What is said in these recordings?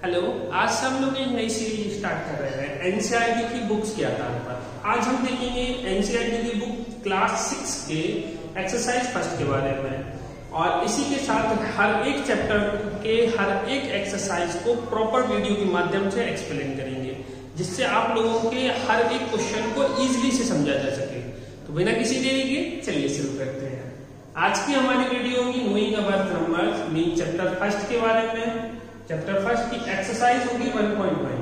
Hello, आज से हम लोग एक नई सीरीज स्टार्ट कर रहे हैं एनसीईआरटी की बुक्स के आधार पर। आज हम देखेंगे एनसीईआरटी की बुक क्लास 6 के एक्सरसाइज फर्स्ट के बारे में और इसी के साथ हर एक चैप्टर के हर एक एक्सरसाइज को प्रॉपर वीडियो के माध्यम से एक्सप्लेन करेंगे, जिससे आप लोगों के हर एक क्वेश्चन को इजीली से समझा जा सके। तो बिना किसी देरी के चलिए शुरू करते हैं। आज की हमारी वीडियो होगी knowing about numbers mean chapter first के बारे में। चैप्टर फर्स्ट की एक्सरसाइज होगी 1.1।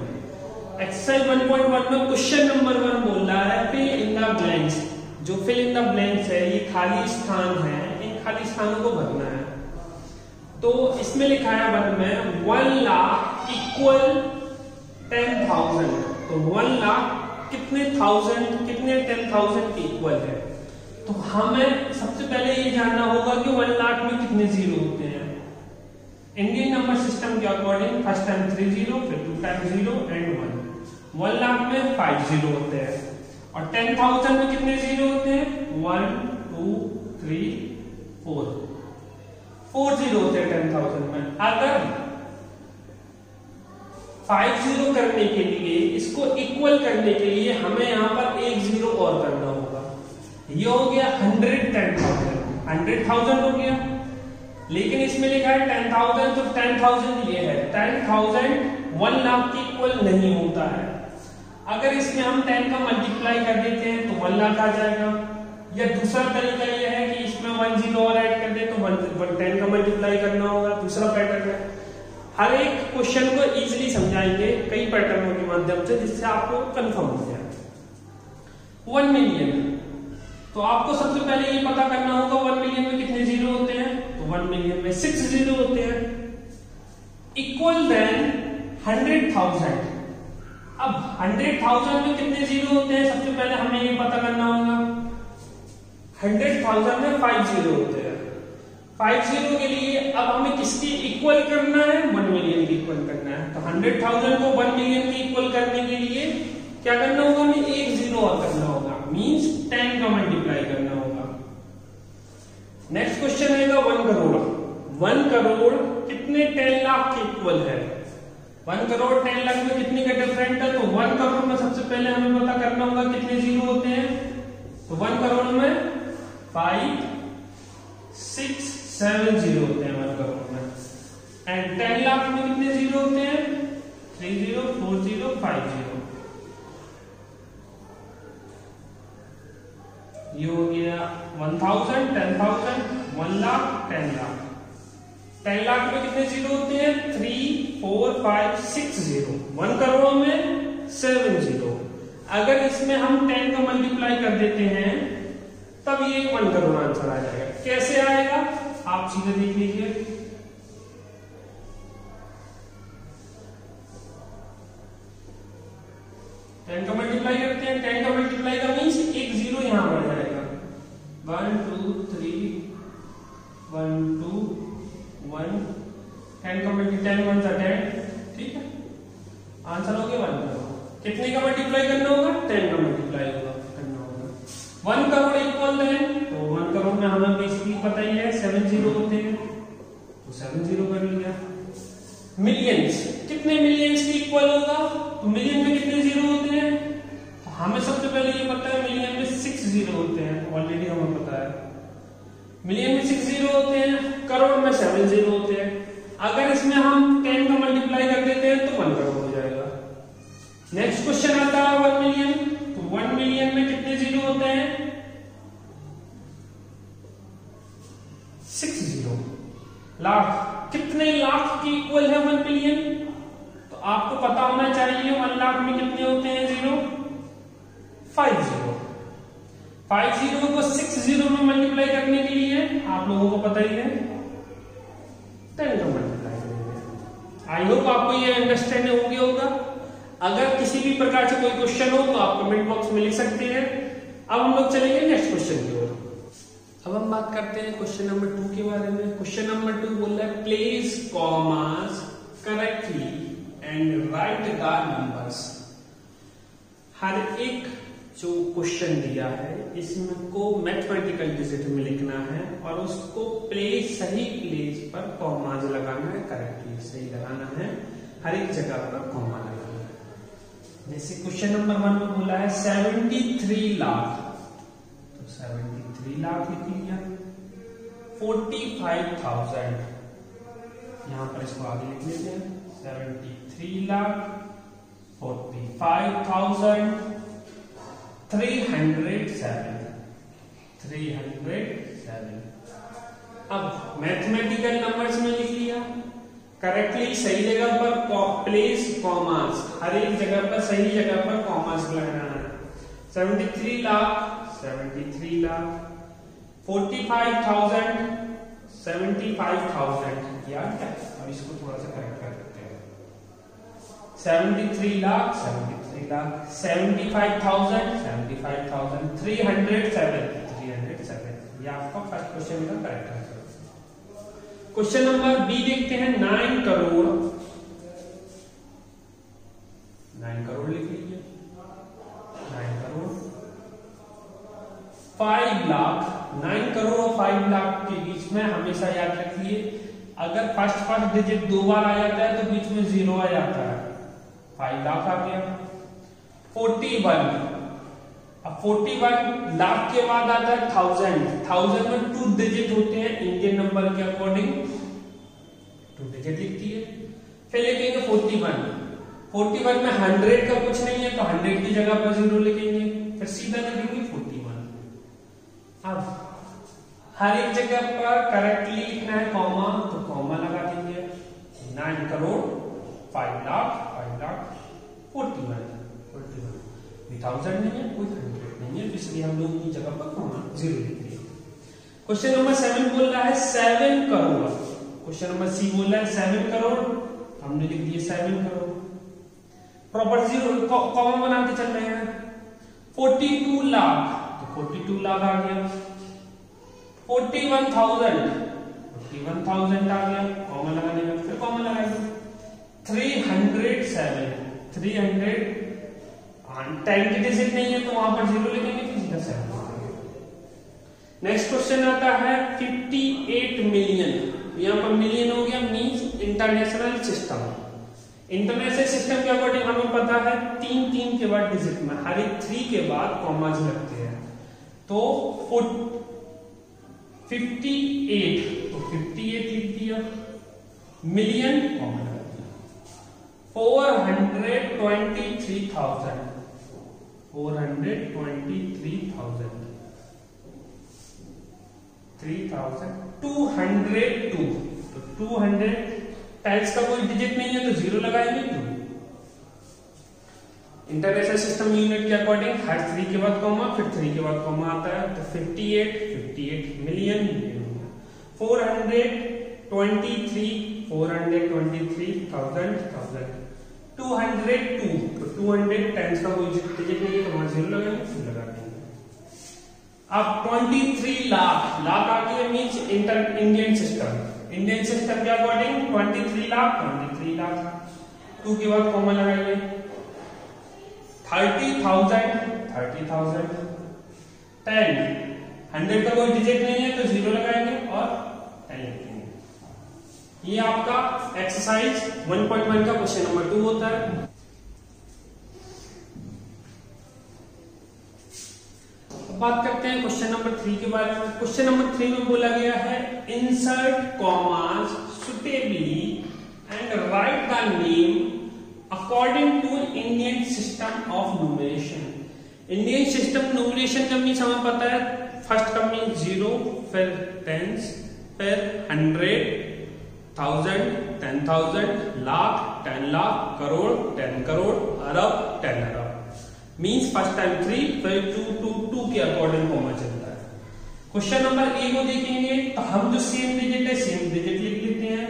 एक्सरसाइज 1.1 में क्वेश्चन नंबर 1 बोल रहा है फिल इन द ब्लैंक्स। जो फिल इन द ब्लैंक्स है ये खाली स्थान है, इन खाली स्थानों को भरना है। तो इसमें लिखा है वन में 1 लाख इक्वल 10,000। तो 1 लाख कितने 10,000 के इक्वल है। तो हमें सबसे पहले ये जानना होगा कि 1 लाख में कितने जीरो होते हैं। इंडियन नंबर सिस्टम के अकॉर्डिंग फर्स्ट टाइम 3 जीरो, फिर 2 टाइम 0 एंड 1। 1 लाख में 5 जीरो होते हैं और 10,000 में कितने जीरो होते हैं 1 2 3 4 जीरो होते हैं 10,000 में। अगर 5 जीरो करने के लिए, इसको इक्वल करने के लिए हमें यहाँ पर एक जीरो और करना होगा। ये हो गया 100,000 हो गया, लेकिन इसमें लिखा है 10,000, तो 10,000 ये है। 10,000 1 लाख के इक्वल नहीं होता है। अगर इसमें हम 10 का मल्टीप्लाई कर देते हैं तो 1 लाख आ जाएगा, या दूसरा तरीका ये है कि इसमें 1 जीरो और ऐड कर दे तो 10 का मल्टीप्लाई करना होगा। दूसरा पैटर्न है। हर एक क्वेश्चन को इजीली समझाएंगे कई पैटर्नों के माध्यम से, जिससे आपको कंफर्म हो जाए। 1 मिलियन, तो आपको सबसे पहले ये पता करना होगा 1 मिलियन में कितने जीरो होते हैं। तो 1 मिलियन में 6 जीरो होते हैं। Equal then 100,000। अब 100,000 में कितने जीरो होते हैं, सबसे पहले हमें ये पता करना होगा। 100,000 में 5 जीरो होते हैं। 5 जीरो के लिए अब हमें किसकी इक्वल करना है, 1 मिलियन की इक्वल करना है। तो 100,000 को 1 मिलियन की इक्वल करने के लिए क्या करना होगा, हमें एक जीरो और करना होगा, मींस 10 का मल्टीप्लाई करना होगा। नेक्स्ट क्वेश्चन आएगा 1 करोड़। 1 करोड़ कितने 10 लाख के इक्वल है। 1 करोड़ 10 लाख में कितने का डिफरेंट है। तो 1 करोड़ में सबसे पहले हमें पता करना होगा कितने जीरो होते हैं। तो 1 करोड़ में 5 6 7 जीरो होते हैं 1 करोड़ में। एंड 10 लाख में कितने जीरो होते हैं 3 0 4 0 5 0। ये हो गया 1000 10,000 1 लाख 10 लाख। 10 लाख में कितने जीरो होते हैं 3 4 5 6 जीरो। 1 करोड़ में 7 जीरो। अगर इसमें हम 10 का मल्टीप्लाई कर देते हैं तब ये 1 करोड़ आंसर आ जाएगा। कैसे आएगा आप सीधे देख लीजिए। टेन का मल्टीप्लाई करते हैं। 10 का मल्टीप्लाई का मीन्स एक जीरो यहां बढ़ जाएगा। 1 2 3 1 2 1 10 का मल्टीप्लाई 10 1 10। ठीक है, आंसर हो गया 1 करोड़। कितने का मल्टीप्लाई करना होगा 10 का मल्टीप्लाई करना होगा। 1 करोड़ इक्वल है, तो 1 करोड़ में हमें बेसिकली पता ही है 7 जीरो होते हैं, तो 7 जीरो कर लिया। मिलियंस, कितने मिलियंस की इक्वल होगा। तो मिलियन में कितने जीरो होते हैं, तो हमें सबसे पहले ये पता है मिलियन में 6 जीरो होते हैं। ऑलरेडी हमें पता है मिलियन में 6 जीरो होते हैं। करोड़ में 7 जीरो होते हैं। अगर इसमें हम 10 का मल्टीप्लाई कर देते हैं तो 1 करोड़ हो जाएगा। नेक्स्ट क्वेश्चन आता है 1 मिलियन। तो 1 मिलियन में कितने जीरो होते हैं 6 जीरो। लाख, कितने लाख की इक्वल है 1 मिलियन। तो आपको पता होना चाहिए 1 लाख में कितने होते हैं जीरो 5 जीरो। 5 जीरो को 6 जीरो में मल्टीप्लाई करने के लिए आप लोगों को पता ही है 10 का मल्टीप्लाई करेंगे। आई होप आपको ये अंडरस्टैंड हो गया होगा। अगर किसी भी प्रकार से कोई क्वेश्चन हो तो आप कमेंट बॉक्स में लिख सकते हैं। अब हम लोग चलेंगे नेक्स्ट क्वेश्चन की ओर। अब हम बात करते हैं क्वेश्चन नंबर 2 के बारे में। क्वेश्चन नंबर 2 बोल रहा है place commas correctly and write the numbers. हर एक जो क्वेश्चन दिया है इसमें को मैथमेटिकल डिजिट में लिखना है और उसको सही प्लेस पर कॉमाज लगाना है, करेक्टली सही लगाना है। हर एक जगह पर कॉमा लगाना है। जैसे क्वेश्चन नंबर 1 में बोला है 73 लाख, तो 73 लाख लिख लिया। 45,000, यहां पर इसको आगे लिख लेते हैं। 73 लाख 45,000 307। अब मैथमेटिकल नंबर्स में लिख लिया करेक्टली, सही जगह पर प्लेस कॉमास, हर एक जगह पर सही जगह पर कॉमास लगाना है। 73 लाख 73 लाख, 45,000 75,000, याद है? अब इसको थोड़ा सा करेक्ट कर देते हैं। 73 लाख 73 लाख, 75,000 75,000, 307 ये आपका फर्स्ट क्वेश्चन का correct answer. Question number B देखते हैं। 9 करोड़, 9 करोड़ लिख लीजिए। 9 करोड़ 5 लाख, 9 करोड़ और 5 लाख के बीच में हमेशा याद रखिए, अगर फर्स्ट डिजिट 2 बार आ जाता है तो बीच में 0 आ जाता है। 5 लाख आ गया। 41, अब 41 लाख के बाद आता है 1000 में 2 डिजिट होते हैं इंडियन नंबर के अकॉर्डिंग, 2 डिजिट लिखती है। फिर लिखेंगे 41 में 100 का कुछ नहीं है तो 100 की जगह पर 0 लिखेंगे, फिर सीधा लिखेंगे 41। अब हर एक जगह पर करेक्टली लिखना है कॉमा, तो कॉमा लगा देंगे। 9 करोड़ 5 लाख 41 1000 नहीं है, कोई 100 नहीं है, इसलिए हम लोग की जगह पर कॉमा 0 लिख दिए। क्वेश्चन नंबर 7 बोल रहा है 7 करोड़। क्वेश्चन नंबर सी बोल रहा है 7 करोड़, हमने लिख दिए 7 करोड़। प्रॉपर 0 कॉमा बनाते चल रहे हैं। 42 लाख, तो 42 लाख आ गया। 41,000 आ गया, कॉमा लगाने का, फिर कॉमा लगाएंगे। 307 10 की डिजिट नहीं है तो वहां पर 0 लिखेंगे, फिर सीधा 7। नेक्स्ट क्वेश्चन आता है 58 मिलियन। यहां पर मिलियन हो गया, means international system. International system के अकॉर्डिंग हमें पता है 3 के बाद डिजिट में हर एक 3 के बाद कॉमास लगते हैं, तो 58, तो 58 लिख दिया। मिलियन कॉमा लगा दिया। 423,000 202, तो 200 टाइम्स का कोई डिजिट नहीं है तो 0 लगाएंगे। 2 इंटरनेशनल सिस्टम यूनिट के अकॉर्डिंग हर 3 के बाद कॉमा, फिर 3 के बाद कॉमा आता है, तो 58 मिलियन। 423,000 202, तो 200 टाइम्स का कोई डिजिट नहीं है तो वहां 0 लगाएंगे, 2 लगा देंगे। अब 23 लाख आ गया, मींस इंडियन सिस्टम के अकॉर्डिंग 23 लाख 2 के बाद कॉमा लगाइए। 30,000 10 100 का कोई डिजिट नहीं है तो 0 लगाएंगे और 10 लिखेंगे। ये आपका एक्सरसाइज 1.1 का क्वेश्चन नंबर 2 होता है। बात करते हैं क्वेश्चन नंबर 3 के बारे में। क्वेश्चन नंबर 3 में बोला गया है insert commas suitably and write the name according to Indian system of numeration. Indian system numeration का मीन्स हमें पता है, फर्स्ट का मीन्स 0, फिर टेंस, फिर 100, 1000, 10,000, लाख, 10 लाख, करोड़, 10 करोड़, अरब, 10 अरब। मीन्स फर्स्ट टाइम 3, फिर 2 के अकॉर्डिंग कॉमा चलता है। क्वेश्चन नंबर ए को देखेंगे तो हम जो सेम डिजिट है सेम डिजिट लिख लेते हैं।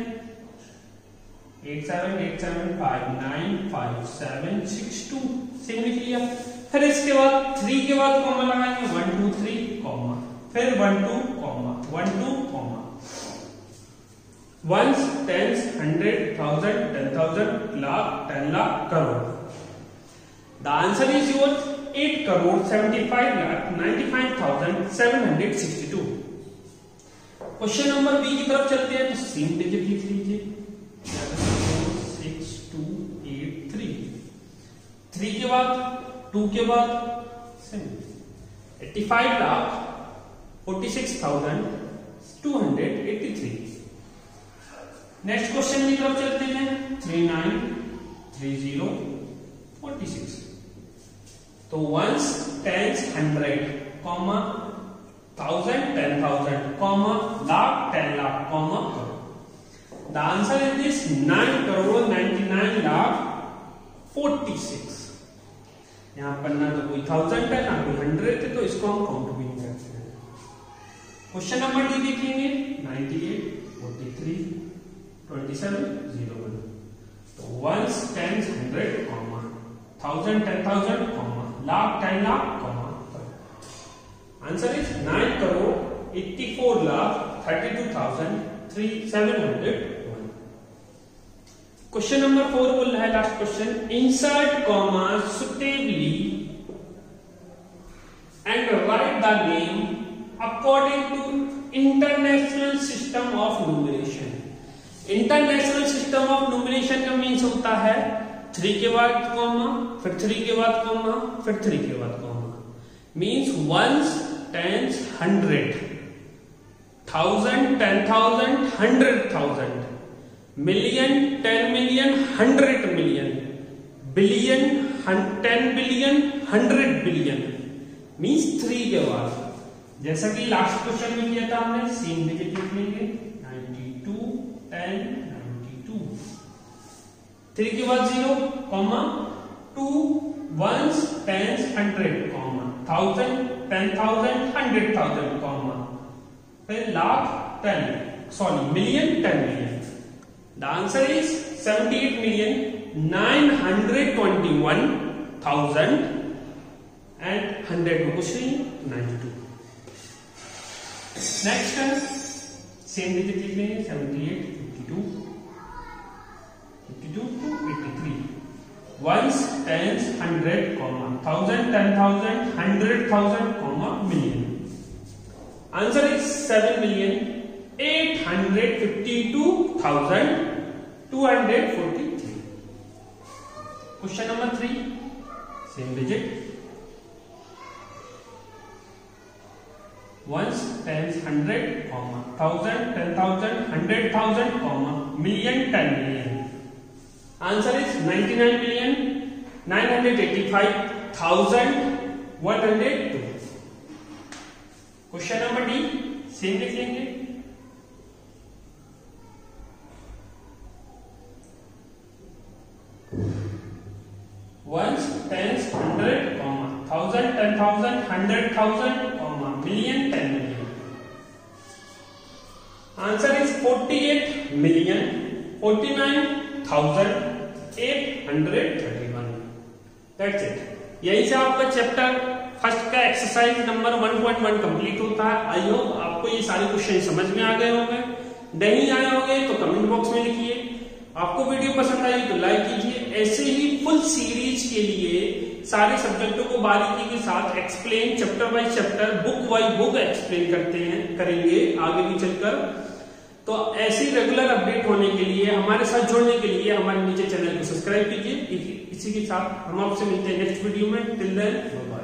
8787595762 सेम लिख लिया। फिर इसके बाद 3 के बाद कॉमा लगाएंगे, 1 2 3 कॉमा, फिर 1 2 comma, 1 2 comma, ones, tens, 100, 1000, 10,000, lakh, 10 lakh, crore. The answer is your 8,95,95,762। Question number B की तरफ चलते हैं तो सेम डिजिट लिख लीजिए। 62 3 के बाद 2 के बाद 85,46,283। नेक्स्ट क्वेश्चन की तरफ चलते हैं। 393046। तो ones, tens, 100, comma, 1000, 10,000, comma, lakh, 10 lakh, comma. The answer is this 9,99,46,00,000। यहां पर ना तो कोई 1000 है ना कोई 100 है, तो इसको हम काउंट भी नहीं करते हैं। क्वेश्चन नंबर डी देखेंगे। 98, 43, 27, 01। तो ones, tens, 100, comma, 1000, 10,000, comma, lakh, 10 lakh, comma. Answer is 9,84,32,701। Question number 4 बोल रहा है last question. Insert comma suitably and write the name according to international system of numeration. International system of numeration का means होता है 3 के बाद कॉमा, फिर 3 के बाद कॉमा, फिर 3 के बाद comma. Means ones, tens, 100, 1000, 10,000, 100,000, million, 10 million, 100 million, billion, 10 billion, 100 billion. Means 3 के बाद, जैसा कि लास्ट क्वेश्चन में किया था हमने, सेम डिजिट लिख लेंगे। 92, 10, 92। 3 के बाद 0, comma, 2, ones, tens, 100, comma, 1000, 10,000, 100,000, comma, फिर lakh, 10, sorry million, 10 million. The answer is 78,921,000 and 100 को कुछ नहीं, 92। नेक्स्ट है सेम डिजिट लिख लेंगे। 78, 52, 52 to 83। Ones, tens, 100, comma, 1000, 10,000, 100,000, comma, million. Answer is 7,852,243। Question number 3 same digit. Ones, tens, 100, comma, 1000, 10,000, 100,000, comma, million, 10 million. Answer is 99,985,102। Question number D same लिख लेंगे। Ones, tens, 100, comma, 1000, 10,000, 100,000, comma, million, 10 million. Answer is 48,49,831। That's it. यही से आपका chapter first का exercise number 1.1 complete होता है। I hope आपको ये सारे क्वेश्चन समझ में आ गए होंगे। नहीं आए होंगे तो कमेंट बॉक्स में लिखिए। आपको वीडियो पसंद आई तो लाइक कीजिए। ऐसे ही फुल सीरीज के लिए सारे सब्जेक्टों को बारीकी के साथ explain, chapter by chapter, book by book explain करेंगे आगे भी चलकर। तो ऐसे रेगुलर अपडेट होने के लिए, हमारे साथ जुड़ने के लिए हमारे नीचे चैनल को सब्सक्राइब कीजिए। इसी के साथ हम आपसे मिलते हैं नेक्स्ट वीडियो में। Till then bye.